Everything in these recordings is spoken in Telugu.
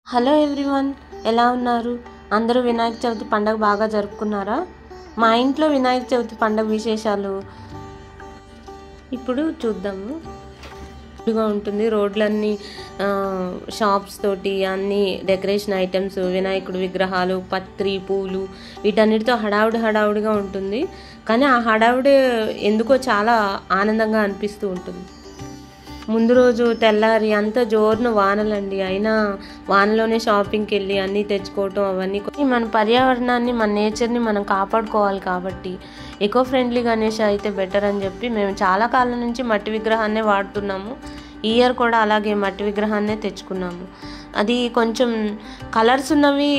హలో ఎవ్రీవన్, ఎలా ఉన్నారు? అందరూ వినాయక చవితి పండుగ బాగా జరుపుకున్నారా? మా ఇంట్లో వినాయక చవితి పండుగ విశేషాలు ఇప్పుడు చూద్దాము. ఉంటుంది రోడ్లన్నీ షాప్స్ తోటి అన్ని డెకరేషన్ ఐటమ్స్, వినాయకుడు విగ్రహాలు, పత్రి పూలు వీటన్నిటితో హడావుడిగా ఉంటుంది. కానీ ఆ హడావుడి ఎందుకో చాలా ఆనందంగా అనిపిస్తూ ఉంటుంది. ముందు రోజు తెల్లారి అంతా జోరున వానలండి, అయినా వానలోనే షాపింగ్కి వెళ్ళి అన్నీ తెచ్చుకోవటం అవన్నీ. మన పర్యావరణాన్ని, మన నేచర్ని మనం కాపాడుకోవాలి కాబట్టి ఎకో ఫ్రెండ్లీ గణేష్ అయితే బెటర్ అని చెప్పి మేము చాలా కాలం నుంచి మట్టి విగ్రహాన్నే వాడుతున్నాము. ఈ ఇయర్ కూడా అలాగే మట్టి విగ్రహాన్నే తెచ్చుకున్నాము. అది కొంచెం కలర్స్ ఉన్నవి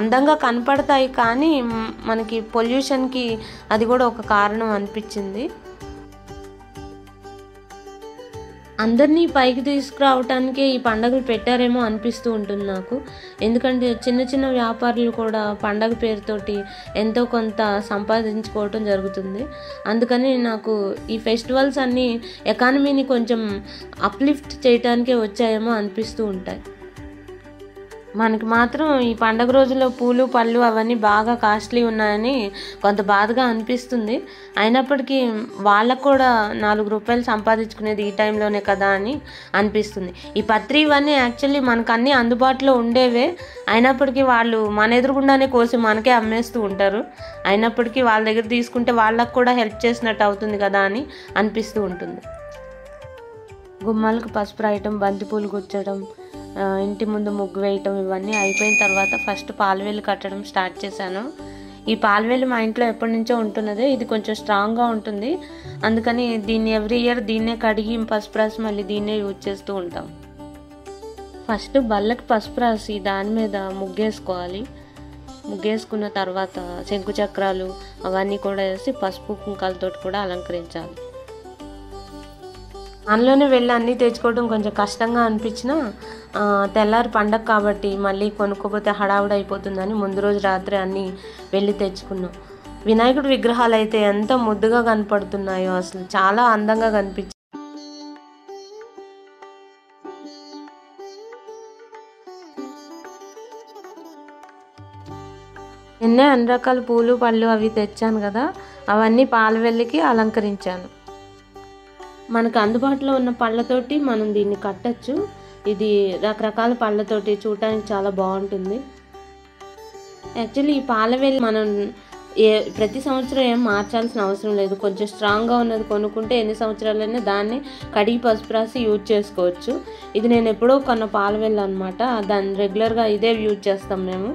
అందంగా కనపడతాయి, కానీ మనకి పొల్యూషన్కి అది కూడా ఒక కారణం అనిపించింది. అందరినీ పైకి తీసుకురావటానికే ఈ పండుగలు పెట్టారేమో అనిపిస్తూ ఉంటుంది నాకు. ఎందుకంటే చిన్న వ్యాపారులు కూడా పండగ పేరుతోటి ఎంతో కొంత సంపాదించుకోవటం జరుగుతుంది. అందుకని నాకు ఈ ఫెస్టివల్స్ అన్నీ ఎకానమీని కొంచెం అప్లిఫ్ట్ చేయటానికే వచ్చాయేమో అనిపిస్తూ ఉంటాయి. మనకి మాత్రం ఈ పండగ రోజుల్లో పూలు పళ్ళు అవన్నీ బాగా కాస్ట్లీ ఉన్నాయని కొంత బాధగా అనిపిస్తుంది. అయినప్పటికీ వాళ్ళకు కూడా 4 రూపాయలు సంపాదించుకునేది ఈ టైంలోనే కదా అని అనిపిస్తుంది. ఈ పత్రి ఇవన్నీ యాక్చువల్లీ మనకు అన్నీ అందుబాటులో ఉండేవే, అయినప్పటికీ వాళ్ళు మన ఎదురుగుండానే కోసి మనకే అమ్మేస్తూ ఉంటారు. అయినప్పటికీ వాళ్ళ దగ్గర తీసుకుంటే వాళ్ళకు కూడా హెల్ప్ చేసినట్టు అవుతుంది కదా అని అనిపిస్తూ ఉంటుంది. గుమ్మాలకు పసుపు రాయటం, బంతిపూలు గుచ్చడం, ఇంటి ముందు ముగ్గు వేయటం ఇవన్నీ అయిపోయిన తర్వాత ఫస్ట్ పాలవేలు కట్టడం స్టార్ట్ చేశాను. ఈ పాలవేలు మా ఇంట్లో ఎప్పటి నుంచో ఉంటున్నదే. ఇది కొంచెం స్ట్రాంగ్గా ఉంటుంది, అందుకని దీన్ని ఎవ్రీ ఇయర్ దీన్నే కడిగి పసుపు రాసి మళ్ళీ దీన్నే యూజ్ చేస్తూ ఉంటాం. ఫస్ట్ బల్లకి పసుపు రాసి దాని మీద ముగ్గేసుకోవాలి. ముగ్గేసుకున్న తర్వాత శంకు చక్రాలు అవన్నీ కూడా వేసి పసుపు కుంకాలతో కూడా అలంకరించాలి. అందులోనే వెళ్ళి అన్నీ తెచ్చుకోవడం కొంచెం కష్టంగా అనిపించినా తెల్లారి పండగ కాబట్టి మళ్ళీ కొనుక్కోపోతే హడావుడి అయిపోతుందని ముందు రోజు రాత్రి అన్నీ వెళ్ళి తెచ్చుకున్నాం. వినాయకుడి విగ్రహాలు అయితే ఎంత ముద్దుగా కనపడుతున్నాయో, అసలు చాలా అందంగా కనిపించాయి. నిన్నే అన్ని రకాల పూలు పళ్ళు అవి తెచ్చాను కదా, అవన్నీ పాలవెల్లికి అలంకరించాను. మనకు అందుబాటులో ఉన్న పళ్ళతోటి మనం దీన్ని కట్టచ్చు. ఇది రకరకాల పళ్ళతోటి చూడటానికి చాలా బాగుంటుంది. యాక్చువల్లీ ఈ పాలవెల్లి మనం ప్రతి సంవత్సరం ఏం మార్చాల్సిన అవసరం లేదు. కొంచెం స్ట్రాంగ్గా ఉన్నది కొనుక్కుంటే ఎన్ని సంవత్సరాలైనా దాన్ని కడిగి పసుపు రాసి యూజ్ చేసుకోవచ్చు. ఇది నేను ఎప్పుడో కొన్న పాలవెల్లి అనమాట, దాన్ని రెగ్యులర్గా ఇదే యూజ్ చేస్తాం మేము.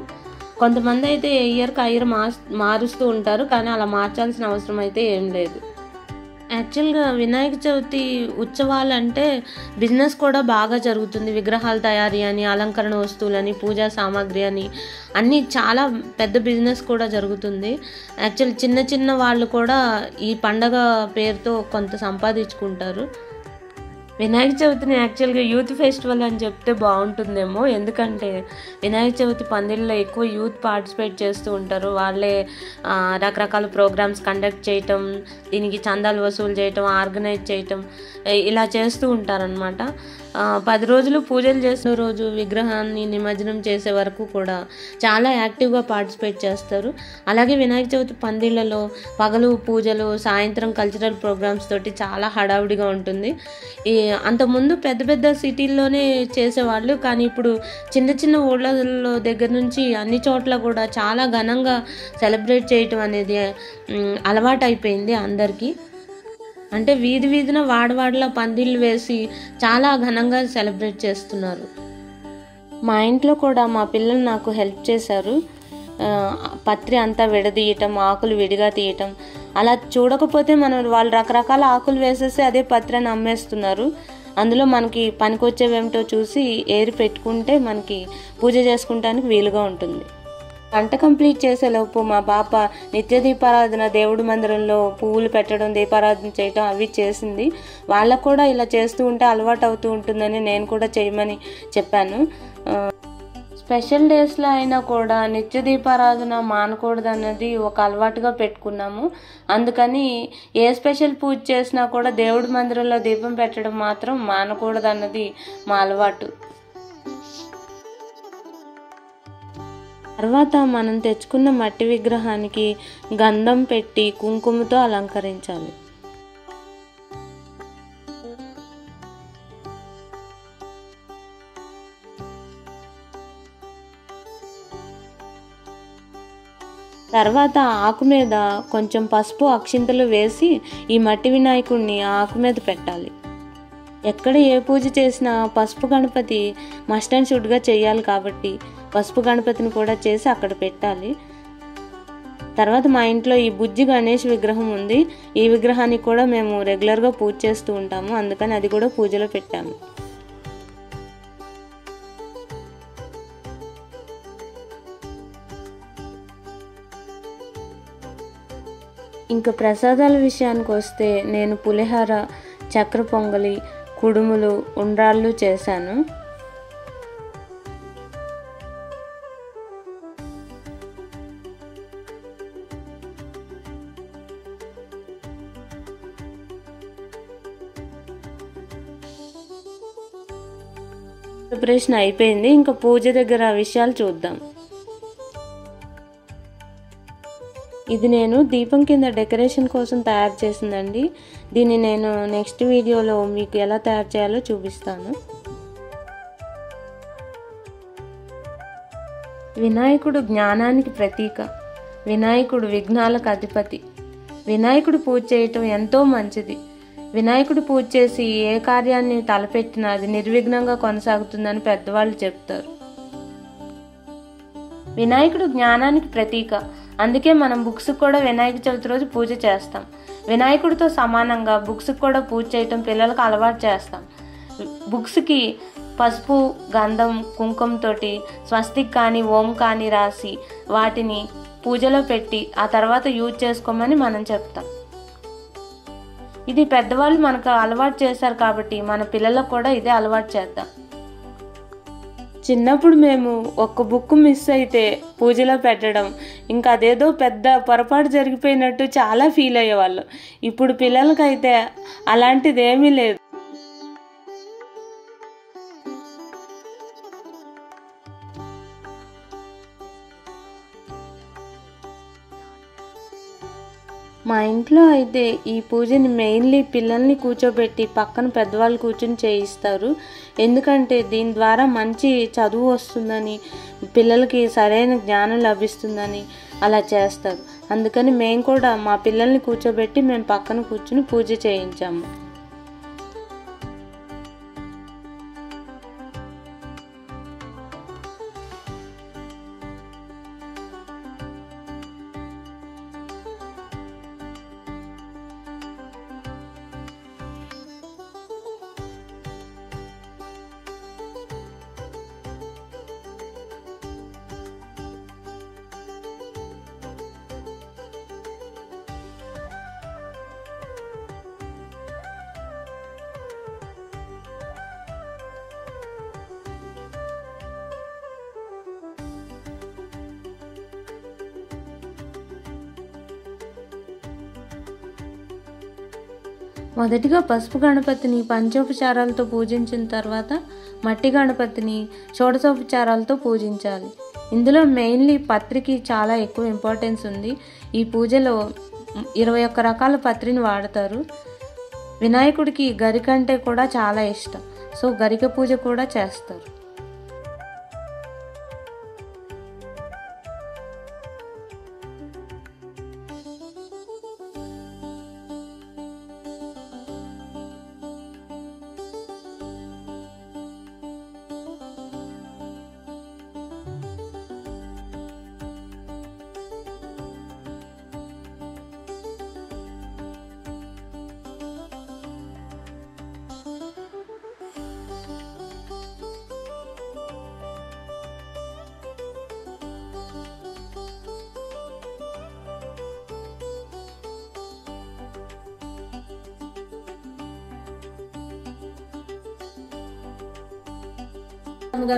కొంతమంది అయితే ఇయర్కి ఇయర్ మారుస్తూ ఉంటారు, కానీ అలా మార్చాల్సిన అవసరం అయితే ఏం లేదు. యాక్చువల్గా వినాయక చవితి ఉత్సవాలు అంటే బిజినెస్ కూడా బాగా జరుగుతుంది. విగ్రహాల తయారీ అని, అలంకరణ వస్తువులని, పూజా సామాగ్రి అని అన్నీ చాలా పెద్ద బిజినెస్ కూడా జరుగుతుంది. యాక్చువల్ చిన్న వాళ్ళు కూడా ఈ పండగ పేరుతో కొంత సంపాదించుకుంటారు. వినాయక చవితిని యాక్చువల్గా యూత్ ఫెస్టివల్ అని చెప్తే బాగుంటుందేమో, ఎందుకంటే వినాయక చవితి పందిళ్ళలో ఎక్కువ యూత్ పార్టిసిపేట్ చేస్తూ ఉంటారు. వాళ్ళే రకరకాల ప్రోగ్రామ్స్ కండక్ట్ చేయటం, దీనికి చందాలు వసూలు చేయటం, ఆర్గనైజ్ చేయటం ఇలా చేస్తూ ఉంటారనమాట. 10 రోజులు పూజలు చేసిన రోజు విగ్రహాన్ని నిమజ్జనం చేసే వరకు కూడా చాలా యాక్టివ్గా పార్టిసిపేట్ చేస్తారు. అలాగే వినాయక చవితి పందిళ్లలో పగలు పూజలు, సాయంత్రం కల్చరల్ ప్రోగ్రామ్స్ తోటి చాలా హడావుడిగా ఉంటుంది. అంతకుముందు పెద్ద సిటీల్లోనే చేసేవాళ్ళు, కానీ ఇప్పుడు చిన్న ఊళ్ళలో దగ్గర నుంచి అన్ని చోట్ల కూడా చాలా ఘనంగా సెలబ్రేట్ చేయటం అనేది అలవాటు అయిపోయింది అందరికీ. అంటే వీధిన వాడవాడలా పందిళ్ళు వేసి చాలా ఘనంగా సెలబ్రేట్ చేస్తున్నారు. మా ఇంట్లో కూడా మా పిల్లలు నాకు హెల్ప్ చేశారు. పత్రి అంతా విడదీయటం, ఆకులు విడిగా తీయటం. అలా చూడకపోతే వాళ్ళు రకరకాల ఆకులు వేసేసి అదే పత్రిని అమ్మేస్తున్నారు. అందులో మనకి పనికొచ్చేవేమిటో చూసి ఏరి పెట్టుకుంటే మనకి పూజ చేసుకుంటానికి వీలుగా ఉంటుంది. వంట కంప్లీట్ చేసేలోపు మా పాప నిత్య దీపారాధన, దేవుడి మందిరంలో పువ్వులు పెట్టడం, దీపారాధన చేయటం అవి చేసింది. వాళ్ళకు కూడా ఇలా చేస్తూ ఉంటే అలవాటు అవుతూ ఉంటుందని నేను కూడా చేయమని చెప్పాను. స్పెషల్ డేస్లో అయినా కూడా నిత్య దీపారాధన మానకూడదు అన్నది ఒక అలవాటుగా పెట్టుకున్నాము. అందుకని ఏ స్పెషల్ పూజ చేసినా కూడా దేవుడి మందిరంలో దీపం పెట్టడం మాత్రం మానకూడదు అన్నది మా అలవాటు. తర్వాత మనం తెచ్చుకున్న మట్టి విగ్రహానికి గంధం పెట్టి కుంకుమతో అలంకరించాలి. తర్వాత ఆకు మీద కొంచెం పసుపు అక్షింతలు వేసి ఈ మట్టి వినాయకుడిని ఆకు మీద పెట్టాలి. ఎక్కడ ఏ పూజ చేసినా పసుపు గణపతి మస్ట్ అండ్ షుడ్గా చేయాలి కాబట్టి పసుపు గణపతిని కూడా చేసి అక్కడ పెట్టాలి. తర్వాత మా ఇంట్లో ఈ బుజ్జి గణేష్ విగ్రహం ఉంది. ఈ విగ్రహానికి కూడా మేము రెగ్యులర్గా పూజ చేస్తూ ఉంటాము, అందుకని అది కూడా పూజలో పెట్టాము. ఇంకా ప్రసాదాల విషయానికి వస్తే నేను పులిహోర, చక్కెర పొంగలి, కుడుములు, ఉండ్రాళ్ళు చేశాను. ప్రిపరేషన్ అయిపోయింది. ఇంకా పూజ దగ్గర విషయాలు చూద్దాం. ఇది నేను దీపం కింద డెకరేషన్ కోసం తయారు చేసిందండి. దీన్ని నేను నెక్స్ట్ వీడియోలో మీకు ఎలా తయారు చేయాలో చూపిస్తాను. వినాయకుడు జ్ఞానానికి ప్రతీక. వినాయకుడు విఘ్నాలకు అధిపతి. వినాయకుడు పూజ చేయటం ఎంతో మంచిది. వినాయకుడు పూజ చేసి ఏ కార్యాన్ని తలపెట్టినా అది నిర్విఘ్నంగా కొనసాగుతుందని పెద్దవాళ్ళు చెప్తారు. వినాయకుడు జ్ఞానానికి ప్రతీక. అందుకే మనం బుక్స్కి కూడా వినాయక చవితి రోజు పూజ చేస్తాం. వినాయకుడితో సమానంగా బుక్స్కి కూడా పూజ చేయటం పిల్లలకు అలవాటు చేస్తాం. బుక్స్కి పసుపు, గంధం, కుంకుమతోటి స్వస్తిక్ కానీ ఓం కానీ రాసి వాటిని పూజలో పెట్టి ఆ తర్వాత యూజ్ చేసుకోమని మనం చెప్తాం. ఇది పెద్దవాళ్ళు మనకు అలవాటు చేశారు కాబట్టి మన పిల్లలకు కూడా ఇదే అలవాటు చేద్దాం. చిన్నప్పుడు మేము ఒక్క బుక్ మిస్ అయితే పూజలో పెట్టడం ఇంకా అదేదో పెద్ద పొరపాటు జరిగిపోయినట్టు చాలా ఫీల్ అయ్యేవాళ్ళం. ఇప్పుడు పిల్లలకైతే అలాంటిది ఏమీ లేదు. మా ఇంట్లో అయితే ఈ పూజని మెయిన్లీ పిల్లల్ని కూర్చోబెట్టి పక్కన పెద్దవాళ్ళు కూర్చొని చేయిస్తారు. ఎందుకంటే దీని ద్వారా మంచి చదువు వస్తుందని, పిల్లలకి సరైన జ్ఞానం లభిస్తుందని అలా చేస్తారు. అందుకని మేము కూడా మా పిల్లల్ని కూర్చోబెట్టి మేము పక్కన కూర్చుని పూజ చేయించాము. మొదటిగా పసుపు గణపతిని పంచోపచారాలతో పూజించిన తర్వాత మట్టి గణపతిని షోడశోపచారాలతో పూజించాలి. ఇందులో మెయిన్లీ పత్రికి చాలా ఎక్కువ ఇంపార్టెన్స్ ఉంది. ఈ పూజలో 21 రకాల పత్రిని వాడతారు. వినాయకుడికి గరిక అంటే కూడా చాలా ఇష్టం. సో గరిక పూజ కూడా చేస్తారు.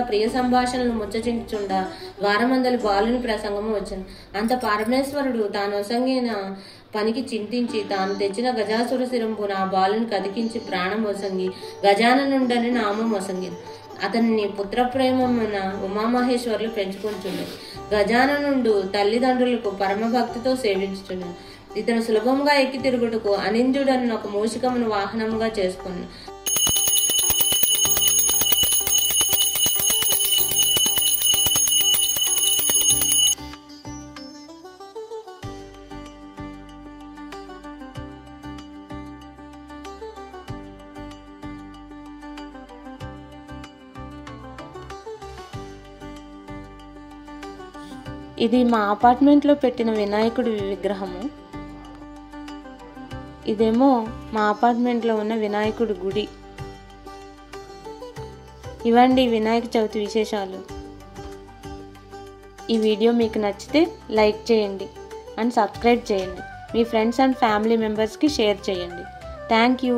ప్రియ సంభాషణలు ముచ్చటించుండా వారమందలి బాలుని ప్రసంగము వచ్చను. అంత పరమేశ్వరుడు తాను ఒసంగిన పనికి చింతించి తాను తెచ్చిన గజాసుర శిరంపున ఆ బాలుని కదికించి ప్రాణం ఒసంగి గజాననుండని నామం ఒసంగి అతన్ని పుత్రప్రేమమున ఉమామహేశ్వర్లు పెంచుకుంటుండే. గజాననుండు తల్లిదండ్రులకు పరమభక్తితో సేవించుచును. ఇతను సులభంగా ఎక్కి తిరుగుటకు అనింద్యుడన్న ఒక మూషికమును వాహనముగా చేసుకును. ఇది మా అపార్ట్మెంట్లో పెట్టిన వినాయకుడి విగ్రహము. ఇదేమో మా అపార్ట్మెంట్లో ఉన్న వినాయకుడి గుడి. ఇవండి వినాయక చవితి విశేషాలు. ఈ వీడియో మీకు నచ్చితే లైక్ చేయండి అండ్ సబ్స్క్రైబ్ చేయండి. మీ ఫ్రెండ్స్ అండ్ ఫ్యామిలీ మెంబర్స్కి షేర్ చేయండి. Thank you.